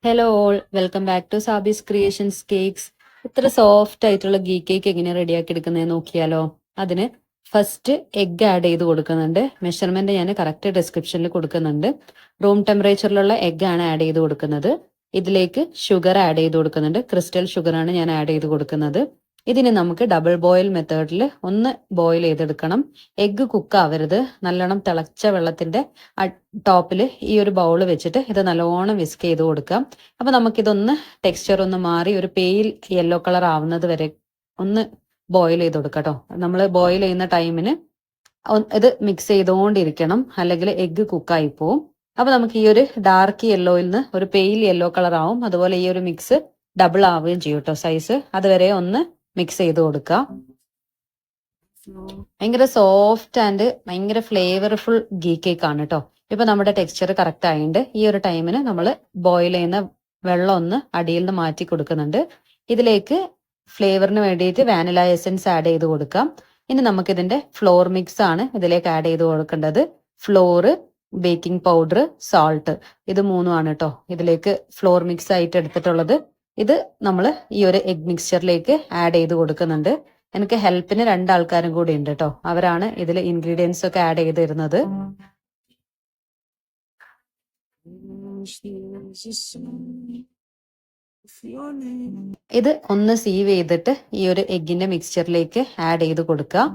Hello all welcome back to Sabees creations cakes. ഇത്ര soft ആയിട്ടുള്ള ghee cake എങ്ങനെ റെഡിയാക്കി എടുക്കുന്നത് നോക്കിയാലോ. അതിന് ഫസ്റ്റ് എഗ് ആഡ് ചെയ്ത് കൊടുക്കുന്നുണ്ട്. മെഷർമെന്റ് ഞാൻ കറക്റ്റ് ഡിസ്ക്രിപ്ഷനിൽ കൊടുക്കുന്നുണ്ട്. റൂം ടെമ്പറേച്ചറിലുള്ള എഗ് ആണ് ആഡ് ചെയ്ത് കൊടുക്കുന്നത്. ഇതിലേക്ക് ഷുഗർ ആഡ് ചെയ്ത് കൊടുക്കുന്നുണ്ട്. ക്രിസ്റ്റൽ ഷുഗർ ആണ് ഞാൻ ആഡ് ചെയ്ത് കൊടുക്കുന്നത്. ഇതിന് നമുക്ക് ഡബിൾ ബോയിൽ മെത്തേഡിൽ ഒന്ന് ബോയിൽ ചെയ്തെടുക്കണം. എഗ് കുക്ക് ആവരുത്. നല്ലോണം തിളച്ച വെള്ളത്തിന്റെ ടോപ്പിൽ ഈ ഒരു ബൗൾ വെച്ചിട്ട് ഇത് നല്ലോണം വിസ്ക് ചെയ്ത് കൊടുക്കാം. അപ്പൊ നമുക്കിതൊന്ന് ടെക്സ്ചർ ഒന്ന് മാറി ഒരു പെയിൽ യെല്ലോ കളർ ആവുന്നത് വരെ ഒന്ന് ബോയിൽ ചെയ്ത് കൊടുക്കാം കേട്ടോ. നമ്മൾ ബോയിൽ ചെയ്യുന്ന ടൈമിന് ഇത് മിക്സ് ചെയ്തുകൊണ്ടിരിക്കണം, അല്ലെങ്കിൽ എഗ് കുക്കായി പോവും. അപ്പൊ നമുക്ക് ഈ ഒരു ഡാർക്ക് യെല്ലോയിൽ നിന്ന് ഒരു പെയിൽ യെല്ലോ കളർ ആവും. അതുപോലെ ഈ ഒരു മിക്സ് ഡബിൾ ആവുകയും ചെയ്യും കേട്ടോ സൈസ്. അതുവരെ ഒന്ന് മിക്സ് ചെയ്ത് കൊടുക്കാം. ഭയങ്കര സോഫ്റ്റ് ആൻഡ് ഭയങ്കര ഫ്ലേവർഫുൾ ഗീ കേക്ക് ആണ് കേട്ടോ. ഇപ്പൊ നമ്മുടെ ടെക്സ്ചർ കറക്റ്റ് ആയിട്ടുണ്ട്. ഈ ഒരു ടൈമിന് നമ്മൾ ബോയിൽ ചെയ്യുന്ന വെള്ളം ഒന്ന് അടിയിൽ നിന്ന് മാറ്റി കൊടുക്കുന്നുണ്ട്. ഇതിലേക്ക് ഫ്ലേവറിന് വേണ്ടിയിട്ട് വാനില എസൻസ് ആഡ് ചെയ്ത് കൊടുക്കാം. ഇനി നമുക്ക് ഇതിന്റെ ഫ്ലോർ മിക്സ് ആണ് ഇതിലേക്ക് ആഡ് ചെയ്ത് കൊടുക്കേണ്ടത്. ഫ്ലോറ്, ബേക്കിംഗ് പൗഡർ, സാൾട്ട്, ഇത് മൂന്നുമാണ് കേട്ടോ ഇതിലേക്ക് ഫ്ലോർ മിക്സ് ആയിട്ട് എടുത്തിട്ടുള്ളത്. ഇത് നമ്മൾ ഈ ഒരു എഗ് മിക്സ്ചറിലേക്ക് ആഡ് ചെയ്ത് കൊടുക്കുന്നുണ്ട്. എനിക്ക് ഹെൽപ്പിന് രണ്ടാൾക്കാരും കൂടി ഉണ്ട് കേട്ടോ. അവരാണ് ഇതിൽ ഇൻഗ്രീഡിയൻസ് ഒക്കെ ആഡ് ചെയ്ത് തരുന്നത്. ഇത് ഒന്ന് സീവ് ചെയ്തിട്ട് ഈ ഒരു എഗിന്റെ മിക്സ്ചറിലേക്ക് ആഡ് ചെയ്ത് കൊടുക്കുക.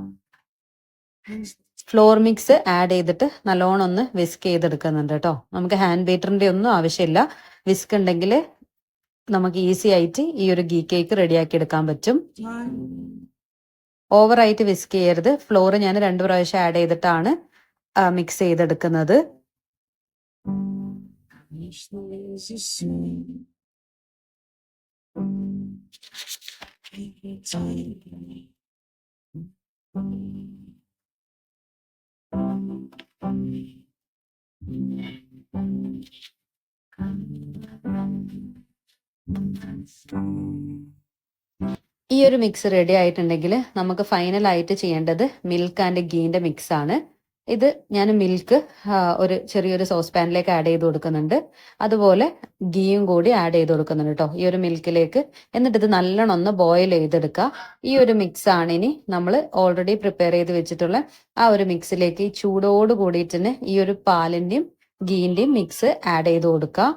ഫ്ലോർ മിക്സ് ആഡ് ചെയ്തിട്ട് നല്ലോണം ഒന്ന് വിസ്ക് ചെയ്തെടുക്കുന്നുണ്ട് കേട്ടോ. നമുക്ക് ഹാൻഡ് ബീറ്ററിന്റെ ഒന്നും ആവശ്യമില്ല. വിസ്ക് ഉണ്ടെങ്കിൽ നമുക്ക് ഈസി ആയിട്ട് ഈ ഒരു ഗീ കേക്ക് റെഡിയാക്കി എടുക്കാൻ പറ്റും. ഓവറായിട്ട് വിസ്ക് ചെയ്യരുത്. ഫ്ലോർ ഞാൻ 2 പ്രാവശ്യം ആഡ് ചെയ്തിട്ടാണ് മിക്സ് ചെയ്തെടുക്കുന്നത്. ഈ ഒരു മിക്സ് റെഡി ആയിട്ടുണ്ടെങ്കിൽ നമുക്ക് ഫൈനൽ ആയിട്ട് ചെയ്യേണ്ടത് മിൽക്ക് ആൻഡ് ഗീന്റെ മിക്സ് ആണ്. ഇത് ഞാൻ മിൽക്ക് ഒരു ചെറിയൊരു സോസ് പാനിലേക്ക് ആഡ് ചെയ്ത് കൊടുക്കുന്നുണ്ട്. അതുപോലെ ഗീയും കൂടി ആഡ് ചെയ്ത് കൊടുക്കുന്നുണ്ട് കേട്ടോ ഈ ഒരു മിൽക്കിലേക്ക്. എന്നിട്ട് ഇത് നല്ലോണം ഒന്ന് ബോയിൽ ചെയ്തെടുക്കുക. ഈ ഒരു മിക്സ് ആണ് ഇനി നമ്മൾ ഓൾറെഡി പ്രിപ്പയർ ചെയ്ത് വെച്ചിട്ടുള്ള ആ ഒരു മിക്സിലേക്ക് ഈ ചൂടോട് കൂടിയിട്ട് തന്നെ ഈ ഒരു പാലിന്റെയും ഗീന്റെയും മിക്സ് ആഡ് ചെയ്ത് കൊടുക്കുക.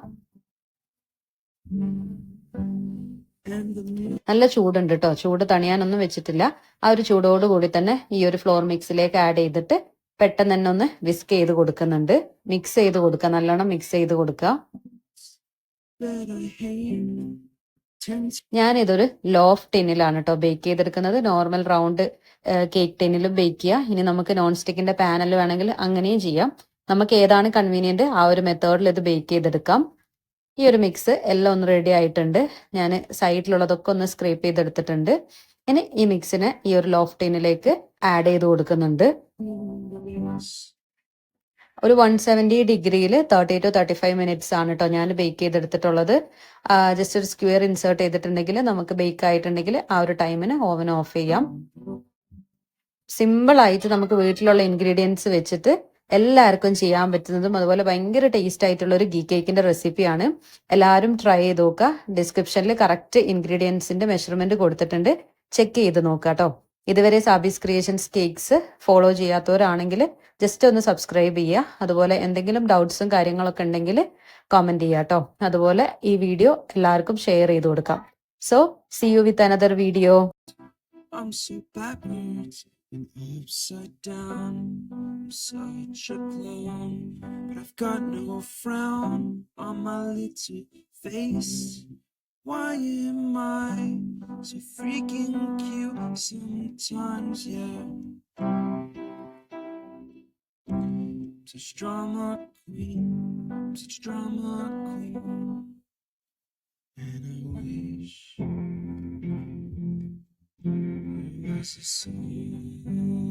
നല്ല ചൂടുണ്ട് കേട്ടോ. ചൂട് തണിയാനൊന്നും വെച്ചിട്ടില്ല. ആ ഒരു ചൂടോട് കൂടി തന്നെ ഈ ഒരു ഫ്ലോർ മിക്സിലേക്ക് ആഡ് ചെയ്തിട്ട് പെട്ടെന്ന് തന്നെ ഒന്ന് വിസ്ക് ചെയ്ത് കൊടുക്കുന്നുണ്ട്. മിക്സ് ചെയ്ത് കൊടുക്കുക, നല്ലോണം മിക്സ് ചെയ്ത് കൊടുക്കുക. ഞാനിതൊരു ലോഫ് ടിന്നിലാണ് കേട്ടോ ബേക്ക് ചെയ്തെടുക്കുന്നത്. നോർമൽ റൗണ്ട് കേക്ക് ടിന്നിലും ബേക്ക് ചെയ്യാം. ഇനി നമുക്ക് നോൺ സ്റ്റിക്കിന്റെ പാനൽ വേണമെങ്കിൽ അങ്ങനെയും ചെയ്യാം. നമുക്ക് ഏതാണ് കൺവീനിയന്റ് ആ ഒരു മെത്തേഡിൽ ഇത് ബേക്ക് ചെയ്തെടുക്കാം. ഈ ഒരു മിക്സ് എല്ലാം ഒന്ന് റെഡി ആയിട്ടുണ്ട്. ഞാൻ സൈഡിലുള്ളതൊക്കെ ഒന്ന് സ്ക്രേപ്പ് ചെയ്തെടുത്തിട്ടുണ്ട്. ഇനി ഈ മിക്സിനെ ഈ ഒരു ലോഫ് ടിന്നിലേക്ക് ആഡ് ചെയ്ത് കൊടുക്കുന്നുണ്ട്. ഒരു 170 ഡിഗ്രിയിൽ 30 to 35 മിനിറ്റ്സ് ആണ് കേട്ടോ ഞാൻ ബേക്ക് ചെയ്തെടുത്തിട്ടുള്ളത്. ജസ്റ്റ് ഒരു സ്ക്വയർ ഇൻസേർട്ട് ചെയ്തിട്ടുണ്ടെങ്കിൽ നമുക്ക് ബേക്ക് ആയിട്ടുണ്ടെങ്കിൽ ആ ഒരു ടൈമിന് ഓവൻ ഓഫ് ചെയ്യാം. സിമ്പിൾ ആയിട്ട് നമുക്ക് വീട്ടിലുള്ള ഇൻഗ്രീഡിയൻസ് വെച്ചിട്ട് എല്ലാവർക്കും ചെയ്യാൻ പറ്റുന്നതും അതുപോലെ ഭയങ്കര ടേസ്റ്റ് ആയിട്ടുള്ള ഒരു ഗീ കേക്കിന്റെ റെസിപ്പിയാണ്. എല്ലാവരും ട്രൈ ചെയ്ത് നോക്കുക. ഡിസ്ക്രിപ്ഷനിൽ കറക്റ്റ് ഇൻഗ്രീഡിയൻസിന്റെ മെഷർമെന്റ് കൊടുത്തിട്ടുണ്ട്. ചെക്ക് ചെയ്ത് നോക്കുക കേട്ടോ. ഇതുവരെ സാബീസ് ക്രിയേഷൻസ് കേക്ക്സ് ഫോളോ ചെയ്യാത്തവരാണെങ്കിൽ ജസ്റ്റ് ഒന്ന് സബ്സ്ക്രൈബ് ചെയ്യുക. അതുപോലെ എന്തെങ്കിലും ഡൗട്ട്സും കാര്യങ്ങളൊക്കെ ഉണ്ടെങ്കിൽ കമന്റ് ചെയ്യുക കേട്ടോ. അതുപോലെ ഈ വീഡിയോ എല്ലാവർക്കും ഷെയർ ചെയ്ത് കൊടുക്കാം. So see you with another video. I'm so backwards and upside down, I'm such a clown, but I've got no frown on my little face. Why am I so freaking cute sometimes, yeah. Such drama queen, such drama queen, and I wish was the same.